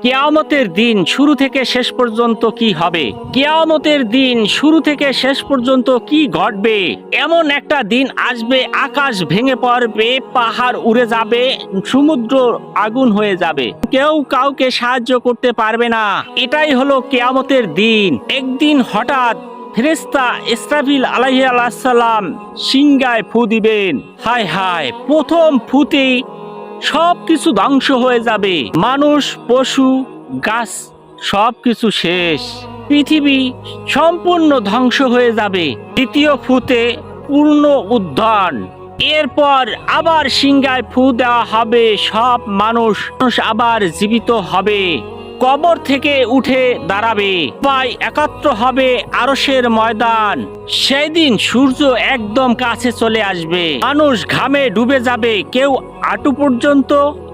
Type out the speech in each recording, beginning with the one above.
কিয়ামতের দিন শুরু থেকে শেষ পর্যন্ত কি হবে? কিয়ামতের দিন শুরু থেকে শেষ পর্যন্ত কি ঘটবে? এমন একটা দিন আসবে, আকাশ ভেঙে পড়বে, পাহাড় উড়ে যাবে, সমুদ্র আগুন হয়ে যাবে, কেউ কাউকে সাহায্য করতে পারবে না। এটাই হলো কিয়ামতের দিন। একদিন হঠাৎ ফেরেশতা ইসরাফিল আলাইহিস সালাম সিংহায় ফু দিবেন। হায় হায়, প্রথম ফুতেই সবকিছু ধ্বংস হয়ে যাবে। মানুষ, পশু, গাছ সবকিছু শেষ। পৃথিবী সম্পূর্ণ ধ্বংস হয়ে যাবে। দ্বিতীয় ফুতে পূর্ণ উদ্ধার। এরপর আবার সিংহায় ফু দেওয়া হবে, সব মানুষ আবার জীবিত হবে, কবর থেকে উঠে দাঁড়াবে, সবাই একত্র হবে আরশের ময়দান। সেই দিন সূর্য একদম কাছে চলে আসবে, মানুষ ঘামে ডুবে যাবে, কেউ হাঁটু পর্যন্ত,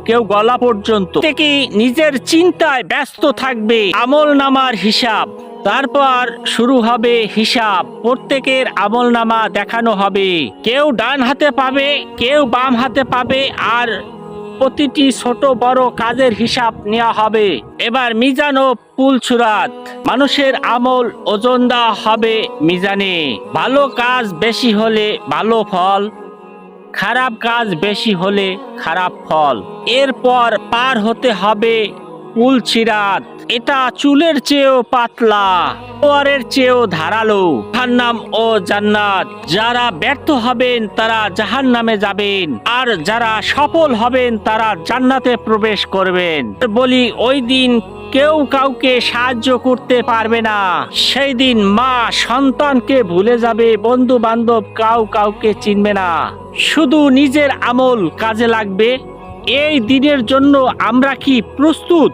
কেউ গলা পর্যন্ত, থেকে নিজের চিন্তায় ব্যস্ত থাকবে, আমল নামার হিসাব। তারপর শুরু হবে হিসাব, প্রত্যেকের আমলনামা দেখানো হবে, কেউ ডান হাতে পাবে, কেউ বাম হাতে পাবে, আর প্রতিটি ছোট বড় কাজের হিসাব নেওয়া হবে। এবার মিজান ও পুলসুরাত, মানুষের আমল ওজন দেওয়া হবে মিজানে। ভালো কাজ বেশি হলে ভালো ফল, খারাপ কাজ বেশি হলে খারাপ ফল। এরপর পার হতে হবে পুলসিরাত, এটা চুলের চেয়েও পাতলা, তলোয়ারের চেয়েও ধারালো। জাহান্নাম ও জান্নাত, যারা ব্যর্থ হবেন তারা জাহান্নামে যাবেন, আর যারা সফল হবেন তারা জান্নাতে প্রবেশ করবেন। বলি, ওই দিন কেউ কাউকে সাহায্য করতে পারবে না। সেই দিন মা সন্তানকে ভুলে যাবে, বন্ধু বান্ধব কাউকে চিনবে না, শুধু নিজের আমল কাজে লাগবে। এই দিনের জন্য আমরা কি প্রস্তুত?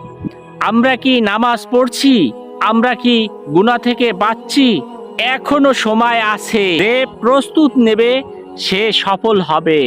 আমরা কি নামাজ পড়ছি? আমরা কি গুনাহ থেকে বাঁচছি? এখনো সময় আছে। যে প্রস্তুত নেবে সে সফল হবে।